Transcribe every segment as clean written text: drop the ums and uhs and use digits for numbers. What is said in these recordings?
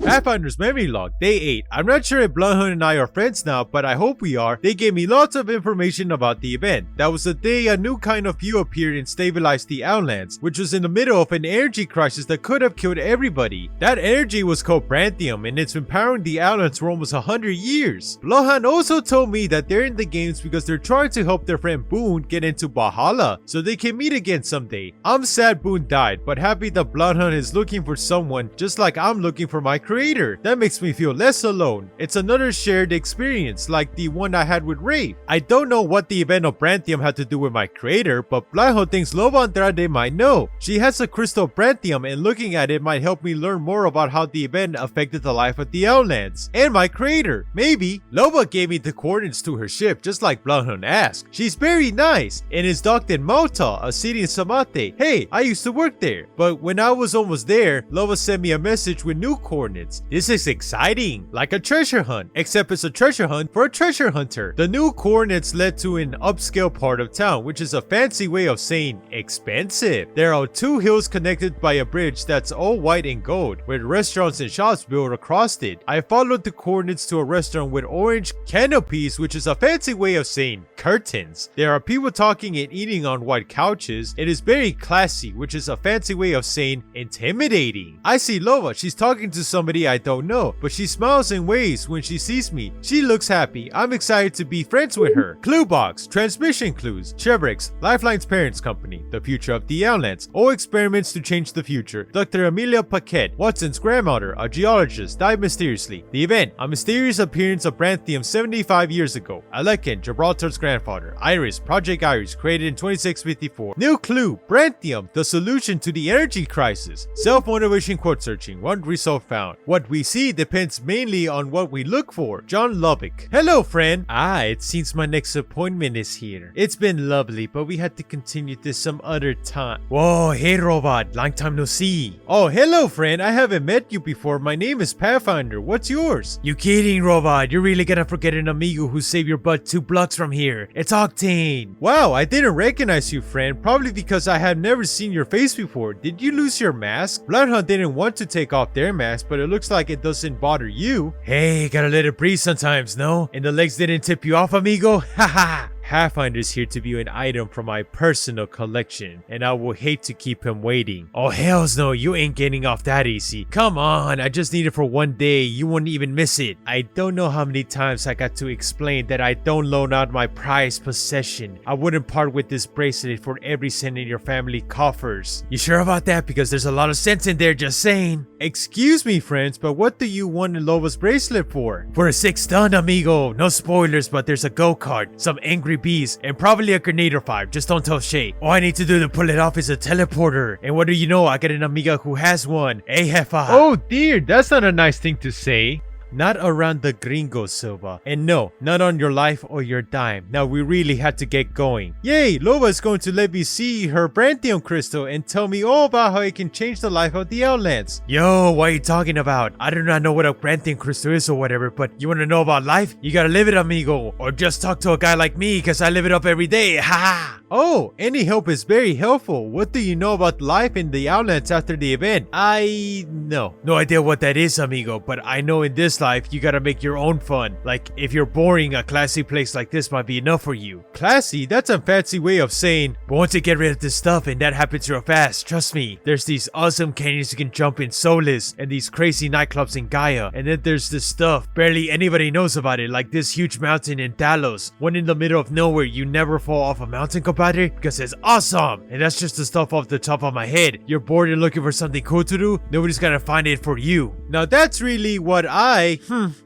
Pathfinder's memory log, day 8. I'm not sure if Bloodhound and I are friends now, but I hope we are. They gave me lots of information about the event. That was the day a new kind of fuel appeared and stabilized the Outlands, which was in the middle of an energy crisis that could have killed everybody. That energy was called Branthium, and it's been powering the Outlands for almost 100 years. Bloodhound also told me that they're in the games because they're trying to help their friend Boone get into Valhalla, so they can meet again someday. I'm sad Boone died, but happy that Bloodhound is looking for someone just like I'm looking for my creator. That makes me feel less alone. It's another shared experience like the one I had with Rafe. I don't know what the event of Branthium had to do with my creator, but Bloodhound thinks Loba Andrade might know. She has a crystal of Branthium, and looking at it might help me learn more about how the event affected the life of the Outlands and my creator. Maybe. Loba gave me the coordinates to her ship just like Bloodhound asked. She's very nice and is docked in Malta, a city in Samate. Hey, I used to work there. But when I was almost there, Loba sent me a message with new coordinates. This is exciting, like a treasure hunt, except it's a treasure hunt for a treasure hunter. The new coordinates led to an upscale part of town, which is a fancy way of saying expensive. There are 2 hills connected by a bridge that's all white and gold, with restaurants and shops built across it. I followed the coordinates to a restaurant with orange canopies, which is a fancy way of saying curtains. There are people talking and eating on white couches. It is very classy, which is a fancy way of saying intimidating. I see Loba. She's talking to somebody I don't know, but she smiles and waves when she sees me. She looks happy. I'm excited to be friends with her. Clue box, transmission clues, Chevrex, Lifeline's parents company, the future of the Outlands, all experiments to change the future. Dr. Amelia Paquette, Watson's grandmother, a geologist, died mysteriously. The event, a mysterious appearance of Branthium 75 years ago. Alekin, Gibraltar's grandfather. Iris, Project Iris, created in 2654. New clue, Branthium, the solution to the energy crisis. Self-motivation quote searching, one result found. What we see depends mainly on what we look for. John Lubbock. Hello, friend. It seems my next appointment is here. It's been lovely, but we had to continue this some other time. Whoa, hey robot, long time no see. Oh, hello, friend. I haven't met you before. My name is Pathfinder. What's yours? You kidding, robot? You're really gonna forget an amigo who saved your butt 2 blocks from here. It's Octane. Wow, I didn't recognize you, friend. Probably because I have never seen your face before. Did you lose your mask? Bloodhound didn't want to take off their mask, but it looks like it doesn't bother you. Hey, gotta let it breathe sometimes, no? And the legs didn't tip you off, amigo? Haha. Pathfinder's here to view an item from my personal collection, and I will hate to keep him waiting. Oh hells no, you ain't getting off that easy. Come on, I just need it for 1 day, you wouldn't even miss it. I don't know how many times I got to explain that I don't loan out my prized possession. I wouldn't part with this bracelet for every cent in your family coffers. You sure about that? Because there's a lot of sense in there, just saying. Excuse me friends, but what do you want Loba's bracelet for? For a 6 stun, amigo. No spoilers, but there's a go-kart, some angry bees, and probably a grenade or 5. Just don't tell Shay. All I need to do to pull it off is a teleporter. And what do you know? I got an amiga who has one. Hey, Hefa. Oh dear, that's not a nice thing to say. Not around the gringo, Silva. And no, not on your life or your dime. Now we really had to get going. Yay, Loba is going to let me see her Branthium crystal and tell me all about how it can change the life of the Outlands. Yo, what are you talking about? I do not know what a Branthium crystal is or whatever, but you want to know about life? You gotta live it, amigo. Or just talk to a guy like me, cause I live it up every day. Ha! Oh, any help is very helpful. What do you know about life in the Outlands after the event? No idea what that is, amigo, but I know in this life you gotta make your own fun. Like, if you're boring, a classy place like this might be enough for you. Classy? That's a fancy way of saying, but once you get rid of this stuff, and that happens real fast, trust me. There's these awesome canyons you can jump in Solis, and these crazy nightclubs in Gaia, and then there's this stuff barely anybody knows about it, like this huge mountain in Talos, one in the middle of nowhere. You never fall off a mountain, compadre, because it's awesome. And that's just the stuff off the top of my head. You're bored and looking for something cool to do? Nobody's gonna find it for you. Now that's really what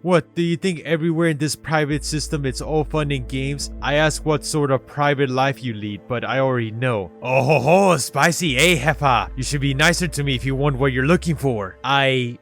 what, do you think everywhere in this private system it's all fun and games? I ask what sort of private life you lead, but I already know. Oh ho ho, spicy, eh, Hefa? You should be nicer to me if you want what you're looking for.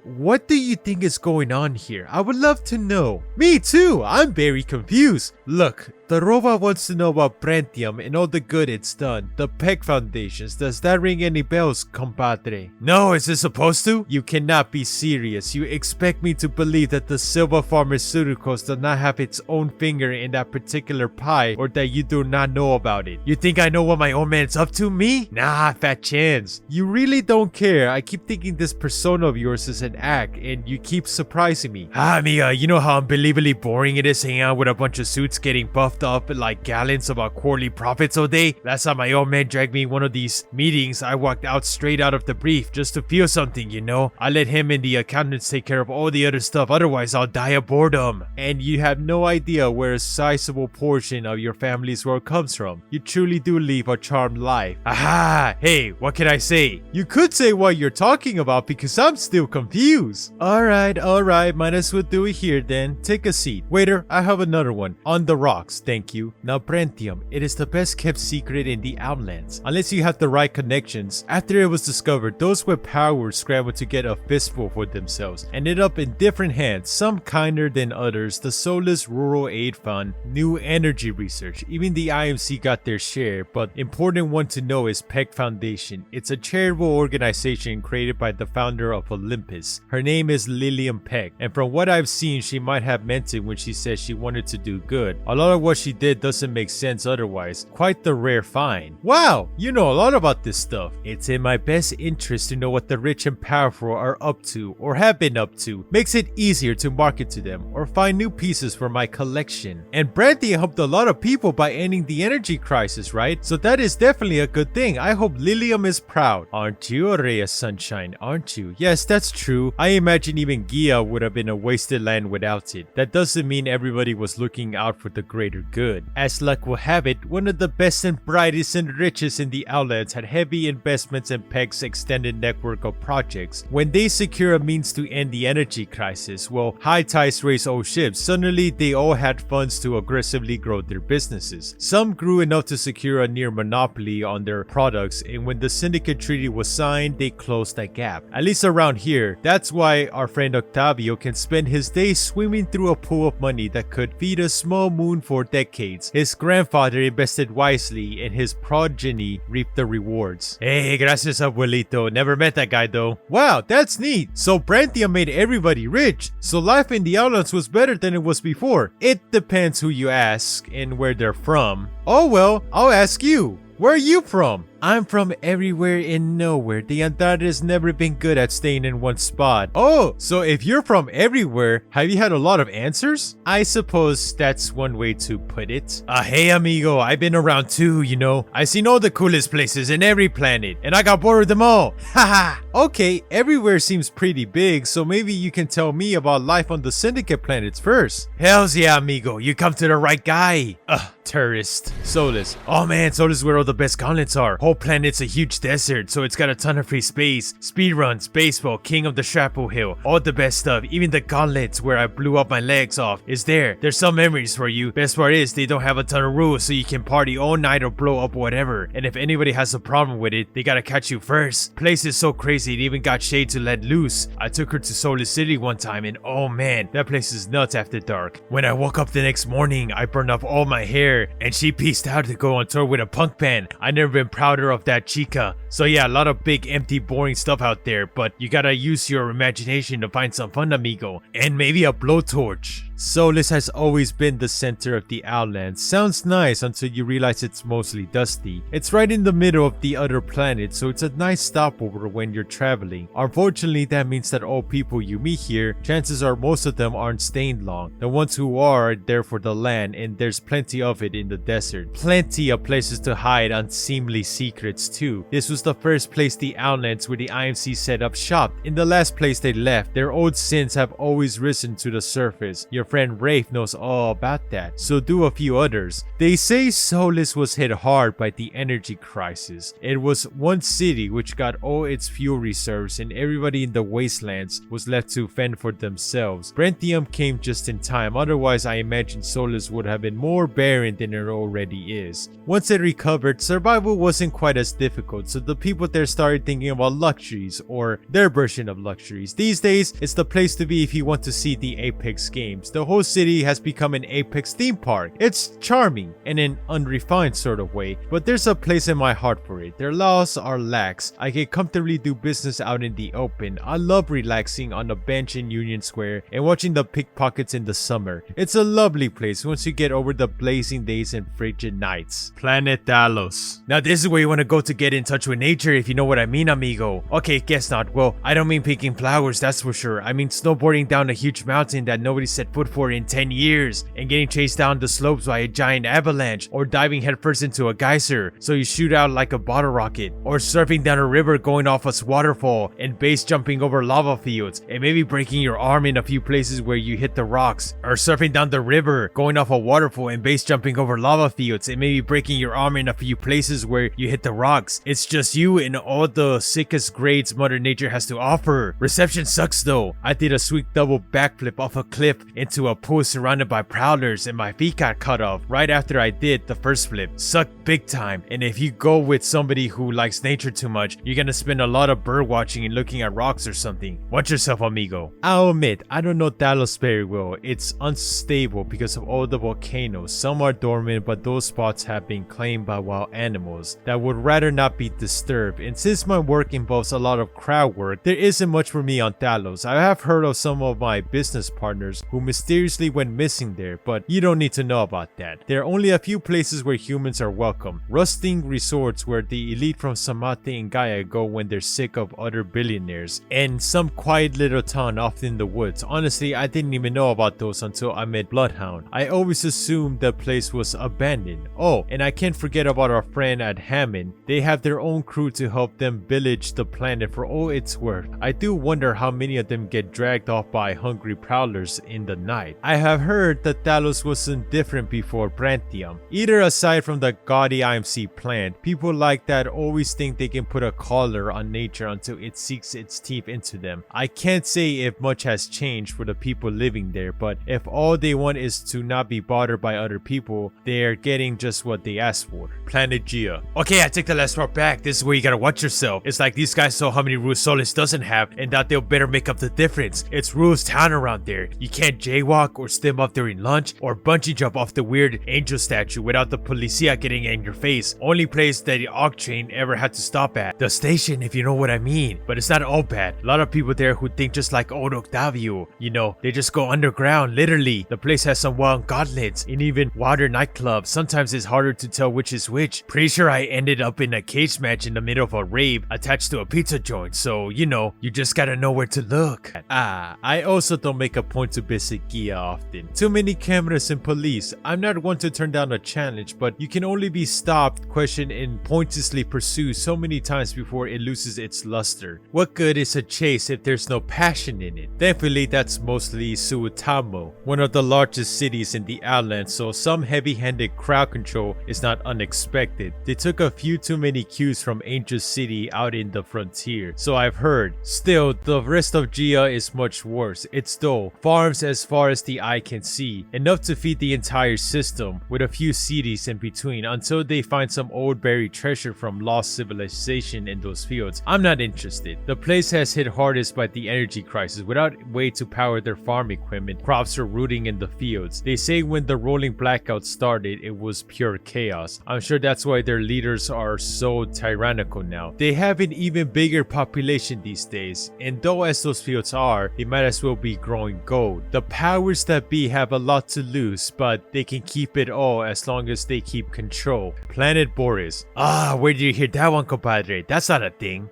What do you think is going on here? I would love to know. Me too, I'm very confused. Look, The robot wants to know about Brentium and all the good it's done. The Peck Foundations. Does that ring any bells, compadre? No, is it supposed to? You cannot be serious. You expect me to believe that the Silva Pharmaceuticals does not have its own finger in that particular pie, or that you do not know about it? You think I know what my old man's up to, me? Nah, fat chance. You really don't care. I keep thinking this persona of yours is an act, and you keep surprising me. Mia, you know how unbelievably boring it is hanging out with a bunch of suits getting buffed up like gallons about quarterly profits all day? Last time my old man dragged me in one of these meetings, I walked out straight out of the brief just to feel something, you know? I let him and the accountants take care of all the other stuff, otherwise I'll die of boredom. And you have no idea where a sizable portion of your family's wealth comes from. You truly do live a charmed life. Aha! Hey, what can I say? You could say what you're talking about because I'm still confused. Alright, might as well do it here then. Take a seat. Waiter, I have another one. On the rocks, thank you. Now Brentium, it is the best kept secret in the Outlands. Unless you have the right connections. After it was discovered, those with power were scrambled to get a fistful for themselves. Ended up in different hands, some kinder than others. The Soulless Rural Aid Fund, New Energy Research, even the IMC got their share, but important one to know is Peck Foundation. It's a charitable organization created by the founder of Olympus. Her name is Lillian Peck, and from what I've seen, she might have meant it when she said she wanted to do good. A lot of what she did doesn't make sense otherwise. Quite the rare find. Wow, you know a lot about this stuff. It's in my best interest to know what the rich and powerful are up to or have been up to. Makes it easier to market to them or find new pieces for my collection. And Brandy helped a lot of people by ending the energy crisis, right? So that is definitely a good thing. I hope Lilium is proud. Aren't you, Ray of Sunshine? Aren't you? Yes, that's true. I imagine even Gia would have been a wasted land without it. That doesn't mean everybody was looking out for the greater good. As luck will have it, one of the best and brightest and richest in the Outlands had heavy investments in Peck's extended network of projects. When they secure a means to end the energy crisis, well, high tides raise old ships. Suddenly, they all had funds to aggressively grow their businesses. Some grew enough to secure a near monopoly on their products, and when the syndicate treaty was signed, they closed that gap. At least around here. That's why our friend Octavio can spend his days swimming through a pool of money that could feed a small moon for decades. His grandfather invested wisely, and his progeny reaped the rewards. Hey, gracias, abuelito. Never met that guy though. Wow, that's neat. So Brantia made everybody rich. So life in the Outlands was better than it was before. It depends who you ask and where they're from. Oh well, I'll ask you. Where are you from? I'm from everywhere and nowhere. The Andrade has never been good at staying in one spot. Oh, so if you're from everywhere, have you had a lot of answers? I suppose that's one way to put it. Hey amigo, I've been around too, you know. I've seen all the coolest places in every planet, and I got bored with them all. Haha. Okay, everywhere seems pretty big, so maybe you can tell me about life on the Syndicate planets first. Hells yeah, amigo. You come to the right guy. Tourist. Solus. Oh man, Solus is where all the best gauntlets are. Whole planet's a huge desert, so it's got a ton of free space. Speedruns, baseball, king of the Shrapple Hill, all the best stuff. Even the gauntlets where I blew up my legs off is there. There's some memories for you. Best part is they don't have a ton of rules, so you can party all night or blow up whatever. And if anybody has a problem with it, they gotta catch you first. Place is so crazy it even got Shade to let loose. I took her to Solus City one time and oh man, that place is nuts after dark. When I woke up the next morning, I burned off all my hair and she pieced out to go on tour with a punk band. I never been prouder of that chica. So yeah, a lot of big, empty, boring stuff out there, but you gotta use your imagination to find some fun, amigo. And maybe a blowtorch. Solus has always been the center of the Outlands. Sounds nice until you realize it's mostly dusty. It's right in the middle of the other planet, so it's a nice stopover when you're traveling. Unfortunately, that means that all people you meet here, chances are most of them aren't staying long. The ones who are there for the land, and there's plenty of it in the desert. Plenty of places to hide unseemly secrets too. This was the first place the Outlands where the IMC set up shop. In the last place they left, their old sins have always risen to the surface. Your friend Rafe knows all about that, so do a few others. They say Solus was hit hard by the energy crisis. It was one city which got all its fuel reserves and everybody in the wastelands was left to fend for themselves. Brentium came just in time, otherwise I imagine Solus would have been more barren than it already is. Once it recovered, survival wasn't quite as difficult, so the people there started thinking about luxuries, or their version of luxuries. These days, it's the place to be if you want to see the Apex games. the whole city has become an Apex theme park. It's charming in an unrefined sort of way, but there's a place in my heart for it. Their laws are lax. I can comfortably do business out in the open. I love relaxing on a bench in Union Square and watching the pickpockets in the summer. It's a lovely place once you get over the blazing days and frigid nights. Planet Talos. Now this is where you want to go to get in touch with nature, if you know what I mean, amigo. Okay, guess not. Well, I don't mean picking flowers, that's for sure. I mean snowboarding down a huge mountain that nobody set foot for in 10 years and getting chased down the slopes by a giant avalanche, or diving headfirst into a geyser so you shoot out like a bottle rocket, or surfing down a river going off a waterfall and base jumping over lava fields and maybe breaking your arm in a few places where you hit the rocks, or surfing down the river going off a waterfall and base jumping over lava fields and maybe breaking your arm in a few places where you hit the rocks. It's just you and all the sickest grades Mother Nature has to offer. Reception sucks though. I did a sweet double backflip off a cliff into a pool surrounded by prowlers and my feet got cut off right after I did the first flip. Sucked big time, and if you go with somebody who likes nature too much, you're gonna spend a lot of bird watching and looking at rocks or something. Watch yourself, amigo. I'll admit, I don't know Talos very well. It's unstable because of all the volcanoes. Some are dormant, but those spots have been claimed by wild animals that would rather not be disturbed, and since my work involves a lot of crowd work, there isn't much for me on Talos. I have heard of some of my business partners who mysteriously went missing there, but you don't need to know about that. There are only a few places where humans are welcome. Rusting resorts where the elite from Samate and Gaia go when they're sick of other billionaires, and some quiet little town off in the woods. Honestly, I didn't even know about those until I met Bloodhound. I always assumed the place was abandoned. Oh, and I can't forget about our friend at Hammond. They have their own crew to help them pillage the planet for all it's worth. I do wonder how many of them get dragged off by hungry prowlers in the night. I have heard that Talos wasn't different before Brantium. Either aside from the gaudy IMC plant, people like that always think they can put a collar on nature until it sinks its teeth into them. I can't say if much has changed for the people living there, but if all they want is to not be bothered by other people, they're getting just what they asked for. Planet Gia. Okay, I take the last part back. This is where you gotta watch yourself. It's like these guys saw how many rules Solis doesn't have and thought they'll better make up the difference. It's rules town around there. You can't jaywalk or stim up during lunch or bungee jump off the weird angel statue without the policia getting in your face. Only place that the Octane ever had to stop at. The station, if you know what I mean. But it's not all bad. A lot of people there who think just like old Octavio. You know, they just go underground, literally. The place has some wild gauntlets and even wilder nightclubs. Sometimes it's harder to tell which is which. Pretty sure I ended up in a cage match in the middle of a rave attached to a pizza joint, so you know, you just gotta know where to look. I also don't make a point to visit Gia often. Too many cameras and police. I'm not one to turn down a challenge, but you can only be stopped, questioned, and pointlessly pursued so many times before it loses its luster. What good is a chase if there's no passion in it? Thankfully, that's mostly Suotamo, one of the largest cities in the Outlands, so some heavy-handed crowd control is not unexpected. They took a few too many cues from Angel City out in the frontier, so I've heard. Still, the rest of Gia is much worse. It's dull, farms as far as the eye can see, enough to feed the entire system, with a few cities in between until they find some old buried treasure from lost civilization in those fields. I'm not interested. The place has hit hardest by the energy crisis. Without a way to power their farm equipment, crops are rooting in the fields. They say when the rolling blackout started, it was pure chaos. I'm sure that's why their leaders are so tyrannical now. They have an even bigger population these days, and though as those fields are, they might as well be growing gold. The powers that be have a lot to lose, but they can keep it all as long as they keep control. Planet Boris. Where did you hear that one, compadre? That's not a thing.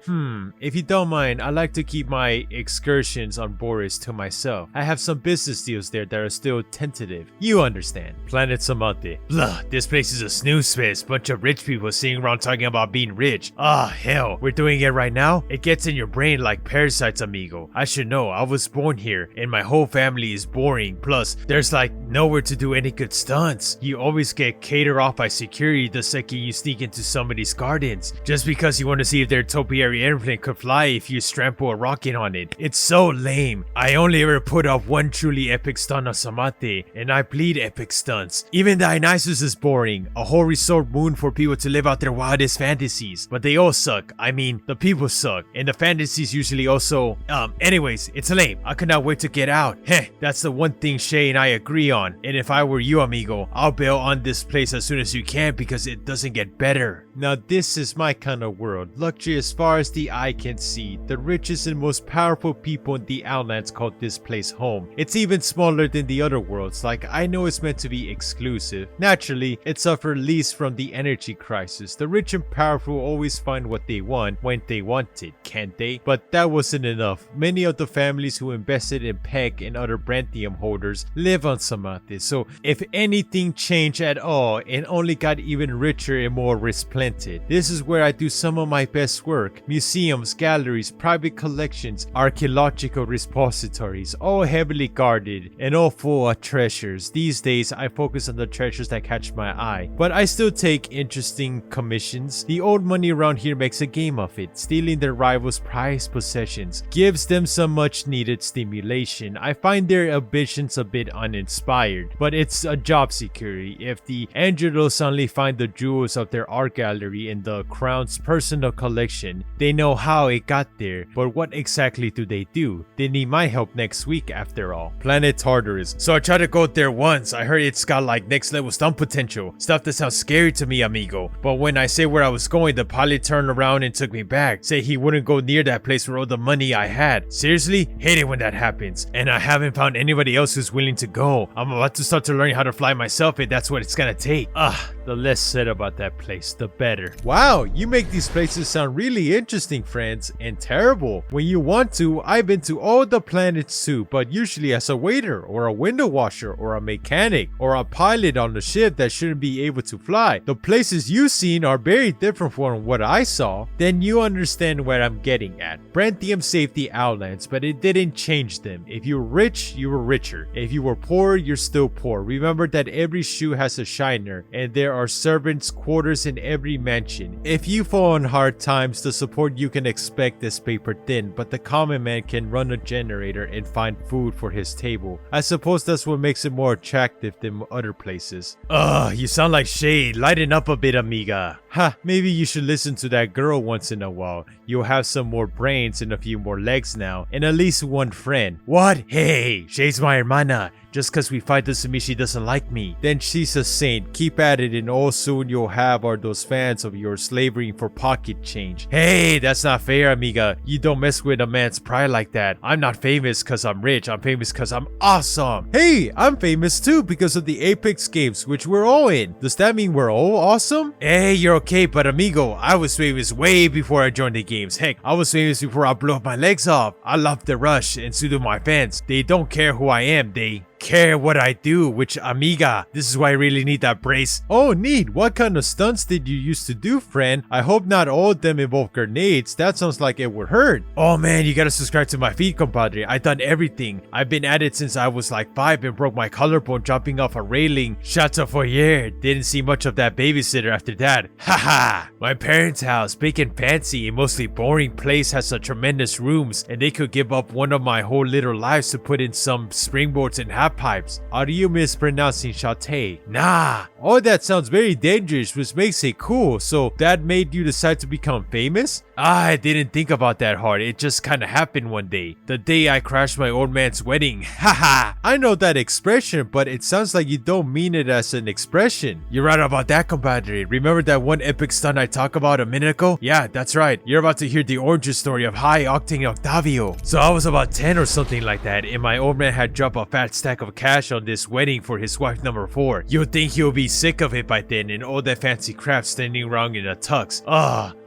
If you don't mind, I like to keep my excursions on Boris to myself. I have some business deals there that are still tentative. You understand. Planet Samate. Blah, this place is a snooze fest. Bunch of rich people sitting around talking about being rich. Hell, we're doing it right now? It gets in your brain like parasites, amigo. I should know, I was born here, and my whole family is boring. Plus, there's like nowhere to do any good stunts. You always get catered off by security the second you sneak into somebody's gardens, just because you want to see if their topiary airplane could fly if you trample a rocket on it. It's so lame. I only ever put off one truly epic stunt on Samate, and I bleed epic stunts. Even Dionysus is boring. A whole resort moon for people to live out their wildest fantasies. But they all suck. I mean, the people suck. And the fantasies usually also... anyways, it's lame. I could not wait to get out. Heh, that's the one thing Shay and I agree on. And if I were you, amigo, I'll bail on this place as soon as you can because it doesn't get better. Now this is my kind of world. Luxury as far as the eye can see. The richest and most powerful people in the Outlands call this place home. It's even smaller than the other worlds. Like, I know it's meant to be exclusive. Naturally, it suffered least from the energy crisis. The rich and powerful always find what they want when they want it, can't they? But that wasn't enough. Many of the families who invested in PEG and other Brantium holders live on Samates. So if anything changed at all, it only got even richer and more resplendent. This is where I do some of my best work. Museums, galleries, private collections, archaeological repositories, all heavily guarded and all full of treasures. These days, I focus on the treasures that catch my eye, but I still take interesting commissions. The old money around here makes a game of it. Stealing their rivals' prized possessions gives them some much needed stimulation. I find their ambitions a bit uninspired, but it's a job security. If the Angelos suddenly find the jewels of their art gallery in the Crown's personal collection, they know how it got there, but what exactly do they do? They need my help next week after all. Planet Tartarus. So I tried to go there once. I heard it's got like next level stunt potential. Stuff that sounds scary to me, amigo. But when I say where I was going, the pilot turned around and took me back. Say he wouldn't go near that place for all the money I had. Seriously? Hate it when that happens. And I haven't found anybody else who's willing to go. I'm about to start to learn how to fly myself and that's what it's gonna take. The less said about that place, the better. Wow, you make these places sound really interesting, friends, and terrible. When you want to, I've been to all the planets too, but usually as a waiter, or a window washer, or a mechanic, or a pilot on the ship that shouldn't be able to fly. The places you've seen are very different from what I saw. Then you understand where I'm getting at. Brantium saved the Outlands, but it didn't change them. If you were rich, you were richer. If you were poor, you're still poor. Remember that every shoe has a shiner, and there are servants' quarters in every mansion. If you fall on hard times, the support you can expect is paper thin, but the common man can run a generator and find food for his table. I suppose that's what makes it more attractive than other places. You sound like Shade. Lighten up a bit, amiga. Maybe you should listen to that girl once in a while. You'll have some more brains and a few more legs now, and at least one friend. What? Hey, Shade's my hermana. Just cause we fight doesn't mean she doesn't like me. Then she's a saint. Keep at it and all soon you'll have are those fans of yours slavering for pocket change. Hey, that's not fair, amiga. You don't mess with a man's pride like that. I'm not famous cause I'm rich. I'm famous cause I'm awesome. Hey, I'm famous too because of the Apex games, which we're all in. Does that mean we're all awesome? Hey, you're okay, but amigo, I was famous way before I joined the games. Heck, I was famous before I blew my legs off. I love the rush and so do my fans. They don't care who I am, they care what I do, which amiga, this is why I really need that brace. Oh neat, what kind of stunts did you used to do, friend? I hope not all of them involve grenades. That sounds like it would hurt. Oh man, you gotta subscribe to my feed, compadre. I've done everything. I've been at it since I was like 5 and broke my collarbone jumping off a railing. Shots of foyer. Didn't see much of that babysitter after that. Haha. My parents' house, big and fancy and mostly boring place, has some tremendous rooms, and they could give up one of my whole little lives to put in some springboards and half pipes. Are you mispronouncing Chate? Nah. All that sounds very dangerous, which makes it cool. So that made you decide to become famous? I didn't think about that hard. It just kinda happened one day. The day I crashed my old man's wedding. Haha. I know that expression, but it sounds like you don't mean it as an expression. You're right about that, compadre. Remember that one epic stunt I talked about a minute ago? Yeah, that's right. You're about to hear the origin story of High Octane Octavio. So I was about 10 or something like that, and my old man had dropped a fat stack of cash on this wedding for his wife number 4. You'd think he'll be sick of it by then and all that fancy crap standing around in a tux.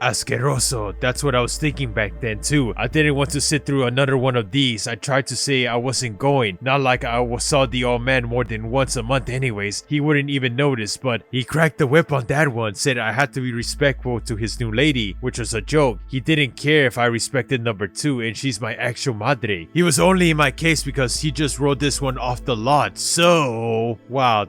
Asqueroso. That's what I was thinking back then too. I didn't want to sit through another one of these. I tried to say I wasn't going. Not like I saw the old man more than once a month anyways. He wouldn't even notice, but he cracked the whip on that one. Said I had to be respectful to his new lady, which was a joke. He didn't care if I respected number 2 and she's my actual madre. He was only in my case because he just rode this one off the lot. So, wow,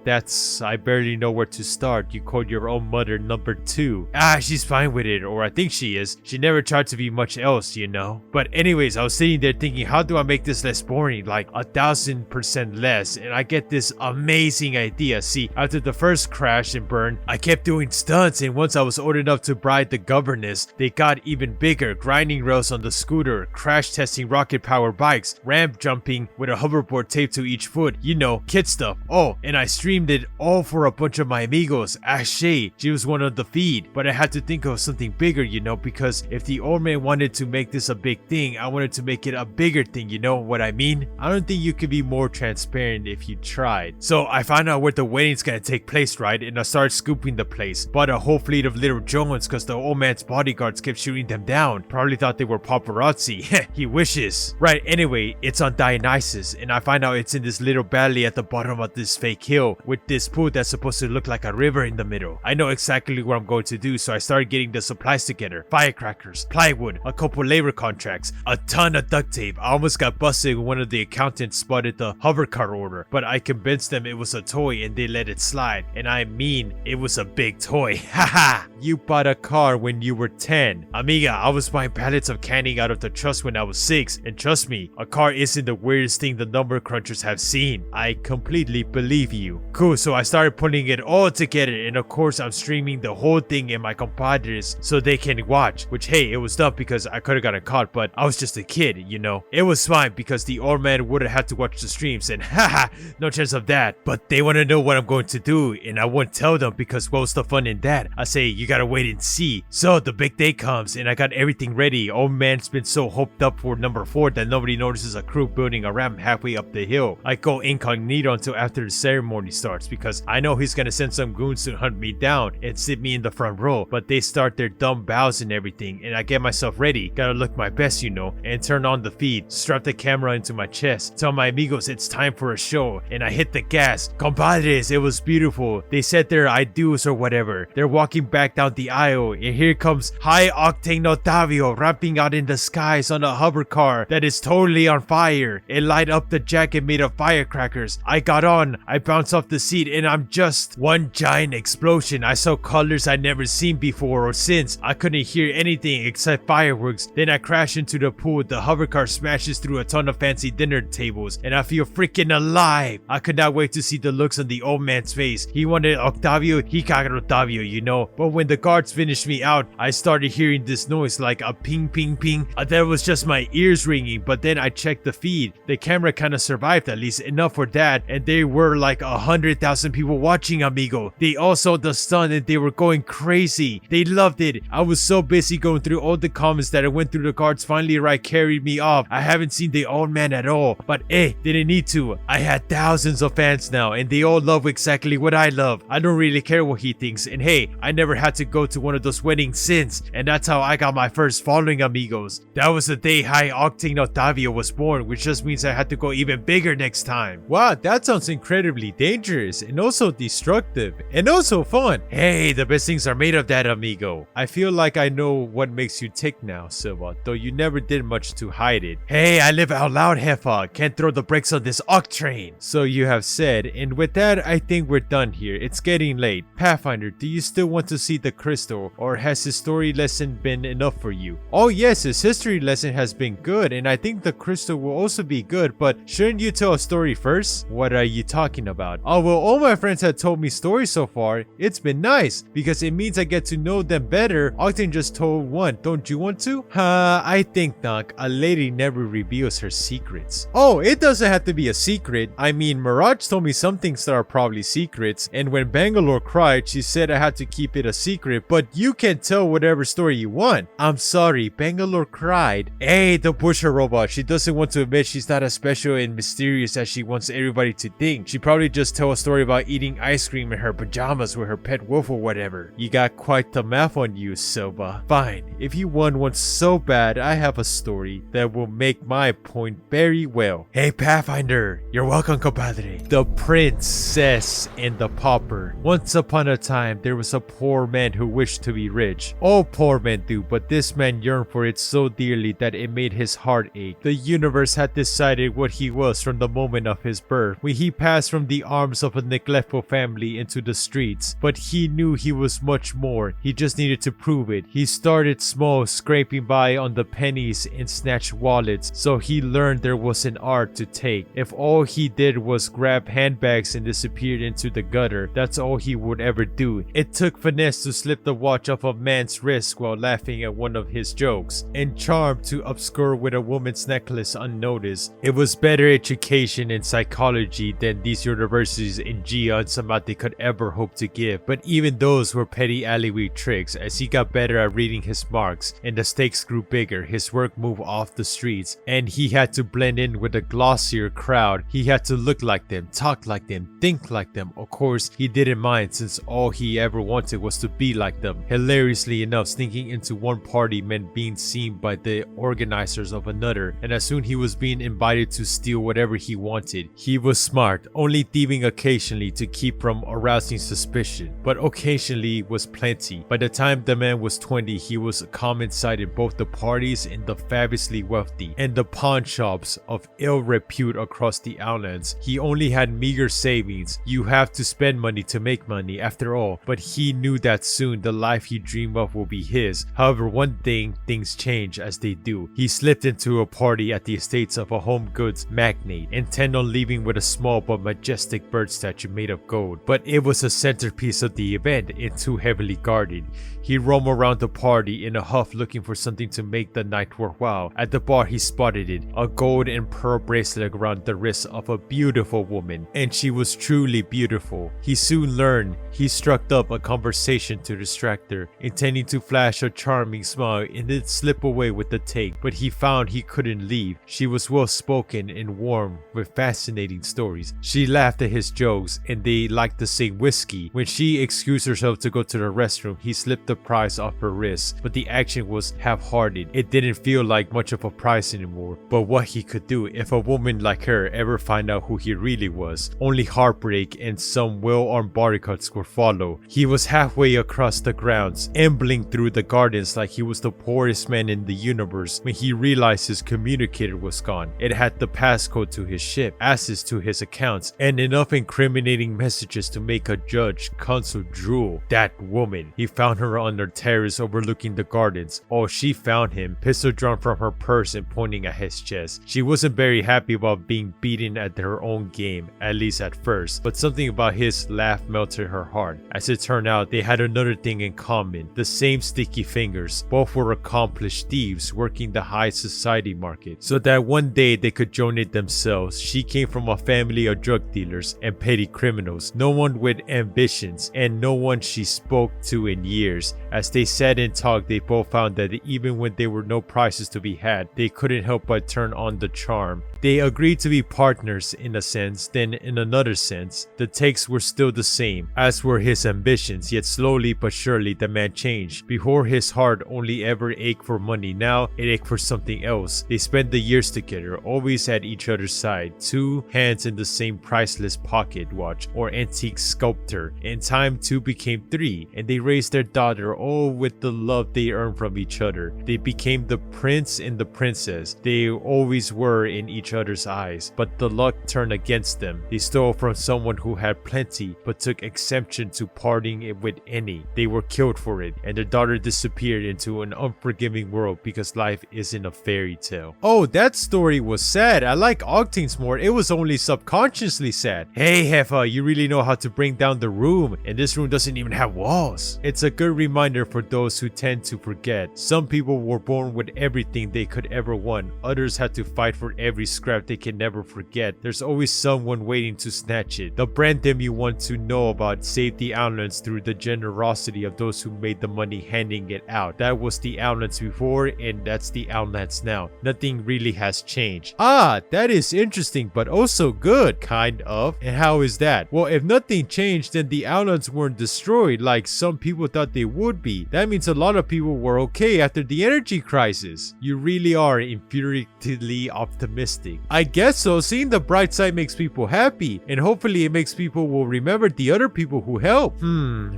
I barely know where to start. You called your own mother number 2. She's fine with it, or I think she is. She never tried to be much else, you know. But anyways, I was sitting there thinking, how do I make this less boring? Like 1,000% less. And I get this amazing idea. See, after the first crash and burn, I kept doing stunts, and once I was old enough to bribe the governess, they got even bigger. Grinding rails on the scooter, crash testing rocket powered bikes, ramp jumping with a hoverboard taped to each foot, foot, you know, kid stuff. Oh, and I streamed it all for a bunch of my amigos. Ashay, she was one of the feed, but I had to think of something bigger, you know, because if the old man wanted to make this a big thing, I wanted to make it a bigger thing, you know what I mean? I don't think you could be more transparent if you tried. So I found out where the wedding's gonna take place, right? And I started scooping the place. Bought a whole fleet of little Jones because the old man's bodyguards kept shooting them down. Probably thought they were paparazzi. He wishes. Right, anyway, it's on Dionysus, and I find out it's in this little valley at the bottom of this fake hill with this pool that's supposed to look like a river in the middle. I know exactly what I'm going to do, so I started getting the supplies together. Firecrackers, plywood, a couple labor contracts, a ton of duct tape. I almost got busted when one of the accountants spotted the hover car order, but I convinced them it was a toy and they let it slide. And I mean, it was a big toy. Haha! You bought a car when you were 10. Amiga, I was buying pallets of canning out of the trust when I was 6, and trust me, a car isn't the weirdest thing the number crunchers have seen. I completely believe you. Cool, so I started putting it all together, and of course I'm streaming the whole thing in my compadres so they can watch, which hey, it was dumb because I could have gotten caught, but I was just a kid, you know. It was fine because the old man would have had to watch the streams, and haha, no chance of that. But they want to know what I'm going to do, and I won't tell them because what's the fun in that? I say, you gotta wait and see. So the big day comes, and I got everything ready. Old man's been so hoped up for number 4 that nobody notices a crew building a ramp halfway up the hill. I go incognito until after the ceremony starts because I know he's gonna send some goons to hunt me down and sit me in the front row, but they start their dumb bows and everything, and I get myself ready, gotta look my best, you know, and turn on the feed, strap the camera into my chest, tell my amigos it's time for a show, and I hit the gas. Compadres, it was beautiful. They said their I do's or whatever. They're walking back down the aisle, and here comes High Octane Otavio ramping out in the skies on a hover car that is totally on fire. It light up the jacket made of firecrackers. I got on, I bounced off the seat, and I'm just one giant explosion. I saw colors I'd never seen before or since. I couldn't hear anything except fireworks. Then I crash into the pool. The hover car smashes through a ton of fancy dinner tables, and I feel freaking alive. I could not wait to see the looks on the old man's face. He wanted Octavio, he got Octavio, you know. But when the guards finished me out, I started hearing this noise like a ping ping ping. That was just my ears ringing, but then I checked the feed. The camera kind of survived, at least enough for that, and there were like 100,000 people watching, amigo. They all saw the stun and they were going crazy. They loved it. I was so busy going through all the comments that I went through the guards finally right carried me off. I haven't seen the old man at all, but didn't need to. I had thousands of fans now, and they all love exactly what I love. I don't really care what he thinks, and hey, I never had to go to one of those weddings since, and that's how I got my first following, amigos. That was the day High Octane Octavio was born, which just means I had to go even bigger next time. Wow, that sounds incredibly dangerous, and also destructive, and also fun. Hey, the best things are made of that, amigo. I feel like I know what makes you tick now, Silva, though you never did much to hide it. Hey, I live out loud, Heffa. Can't throw the brakes on this Octane. So you have said, and with that, I think we're done here. It's getting late. Pathfinder, do you still want to see the crystal, or has his story lesson been enough for you? Oh yes, his history lesson has been good, and I think the crystal will also be good, but shouldn't you tell a story first? What are you talking about? Oh well, all my friends have told me stories so far. It's been nice, because it means I get to know them better. Octane just told one. Don't you want to? I think not. A lady never reveals her secrets. Oh, it doesn't have to be a secret. I mean, Mirage told me some things that are probably secrets, and when Bangalore cried, she said I had to keep it a secret, but you can tell whatever story you want. I'm sorry, Bangalore cried. Hey, don't push her, robot. She doesn't want to admit she's not as special and mysterious as she wants everybody to think. She probably just tell a story about eating ice cream in her pajamas with her pet wolf or whatever. You got quite the math on you, Silva. Fine, if you want one so bad, I have a story that will make my point very well. Hey, Pathfinder, you're welcome, compadre. The Princess and the Pauper. Once upon a time, there was a poor man who wished to be rich. All poor men do, but this man yearned for it so dearly that it made his heart ache. The universe had decided what he was from the moment of his birth, when he passed from the arms of a neglectful family into the streets. But he knew he was much more. He just needed to prove it. He started small, scraping by on the pennies and snatched wallets, so he learned there was an art to take. If all he did was grab handbags and disappeared into the gutter, that's all he would ever do. It took finesse to slip the watch off a man's wrist while laughing at one of his jokes, and charm to obscure with a woman's necklace unnoticed. It was better education education in psychology than these universities in Geon about they could ever hope to give, but even those were petty alleyway tricks. As he got better at reading his marks and the stakes grew bigger, his work moved off the streets and he had to blend in with a glossier crowd. He had to look like them, talk like them, think like them. Of course, he didn't mind since all he ever wanted was to be like them. Hilariously enough, sneaking into one party meant being seen by the organizers of another, and as soon he was being invited to steal whatever he wanted. He was smart, only thieving occasionally to keep from arousing suspicion, but occasionally was plenty. By the time the man was 20, he was a common sight in both the parties and the fabulously wealthy and the pawn shops of ill repute across the islands. He only had meager savings. You have to spend money to make money after all, but he knew that soon the life he dreamed of will be his. However, one thing, things change as they do. He slipped into a party at the estates of a home goods magnate, intent on leaving with a small but majestic bird statue made of gold. But it was a centerpiece of the event and too heavily guarded. He roamed around the party in a huff looking for something to make the night worthwhile. At the bar he spotted it, a gold and pearl bracelet around the wrist of a beautiful woman, and she was truly beautiful. He soon learned. He struck up a conversation to distract her, intending to flash a charming smile and then slip away with the take, but he found he couldn't leave. She was well spoken and warm with fascinating stories. She laughed at his jokes and they liked the same whiskey. When she excused herself to go to the restroom, he slipped the prize off her wrist, but the action was half-hearted. It didn't feel like much of a prize anymore, but what he could do if a woman like her ever find out who he really was. Only heartbreak and some well-armed bodyguards would follow. He was halfway across the grounds, ambling through the gardens like he was the poorest man in the universe when he realized his communicator was gone. It had the passcode to his ship, access to his accounts, and enough incriminating messages to make a judge consul drool. That woman. He found her on the terrace overlooking the gardens. Oh, she found him, pistol drawn from her purse and pointing at his chest. She wasn't very happy about being beaten at her own game, at least at first, but something about his laugh melted her heart. As it turned out, they had another thing in common, the same sticky fingers. Both were accomplished thieves working the high society market, so that one day they could join it themselves. She came from a family of drug dealers and petty criminals, no one with ambitions, and no one she spoke to in years. As they sat and talked, they both found that even when there were no prizes to be had, they couldn't help but turn on the charm. They agreed to be partners in a sense, then in another sense, the takes were still the same, as were his ambitions, yet slowly but surely the man changed. Before his heart only ever ached for money, now it ached for something else. They spent the years together, always at each other's side, two hands in the same priceless pocket watch or antique sculptor. In time, two became three, and they raised their daughter, all with the love they earned from each other. They became the prince and the princess. They always were in each other's eyes, but the luck turned against them. They stole from someone who had plenty, but took exception to parting it with any. They were killed for it, and their daughter disappeared into an unforgiving world because life isn't a fairy tale. Oh, that story was sad. I like Octane's more. It was only subconsciously sad. Hey, Heffa, you really know how to bring down the room, and this room doesn't even have walls. It's a good reminder for those who tend to forget. Some people were born with everything they could ever want. Others had to fight for every scrap they can never forget. There's always someone waiting to snatch it. The brand them you want to know about saved the islands through the generosity of those who made the money handing it out. That was the islands before, and that's the islands now. Nothing really has changed. Ah, that is interesting, but also good, kind of. And how is that? Well, if nothing changed, then the islands weren't destroyed like some people thought they would be. That means a lot of people were okay after the energy crisis. You really are infuriatingly optimistic. I guess so. Seeing the bright side makes people happy, and hopefully it makes people will remember the other people who helped.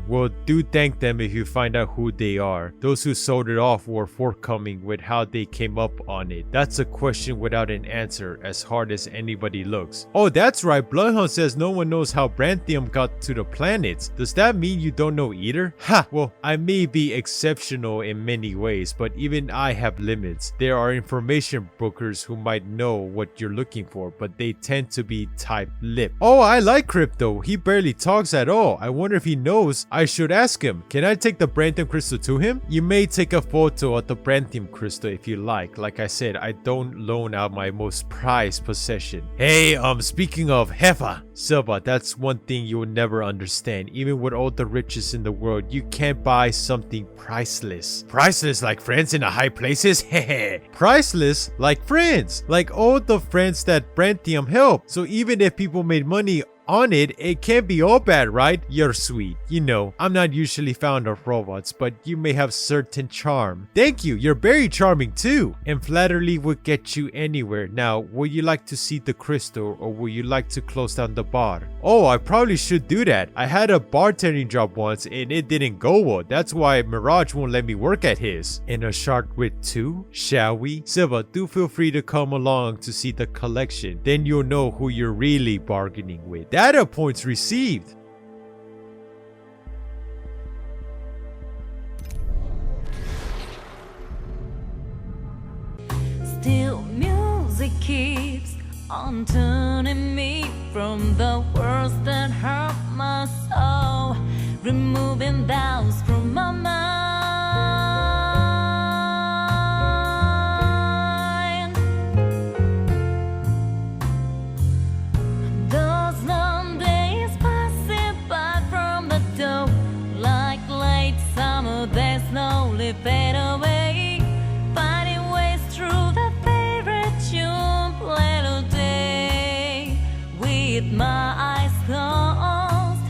Well, do thank them if you find out who they are. Those who sold it off were forthcoming with how they came up on it. That's a question without an answer, as hard as anybody looks. Oh, that's right. Bloodhound says no one knows how Branthium got to the planets. Does that mean you don't know either? Ha! Well, I may be exceptional in many ways, but even I have limits. There are information brokers who might know what what you're looking for, but they tend to be type lip. Oh, I like Crypto. He barely talks at all. I wonder if he knows. I should ask him. Can I take the Branthium crystal to him? You may take a photo of the Branthium crystal if you like. Like I said, I don't loan out my most prized possession. Hey, speaking of Hefa, Silva, that's one thing you will never understand. Even with all the riches in the world, you can't buy something priceless. Priceless like friends in the high places? Hehe. Priceless like friends. Like all the friends that Branthium helped. So even if people made money on it, it can't be all bad, right? You're sweet. You know, I'm not usually fond of robots, but you may have certain charm. Thank you, you're very charming too. And flattery would get you anywhere. Now, would you like to see the crystal or would you like to close down the bar? Oh, I probably should do that. I had a bartending job once and it didn't go well. That's why Mirage won't let me work at his. In a shark with two, shall we? Silva, do feel free to come along to see the collection. Then you'll know who you're really bargaining with. Data points received. Still music keeps on turning me from the words that hurt my soul, removing doubts from my mind. Those long days passing by from the door, like late summer days slowly fade away, finding ways through the favorite tune played all day with my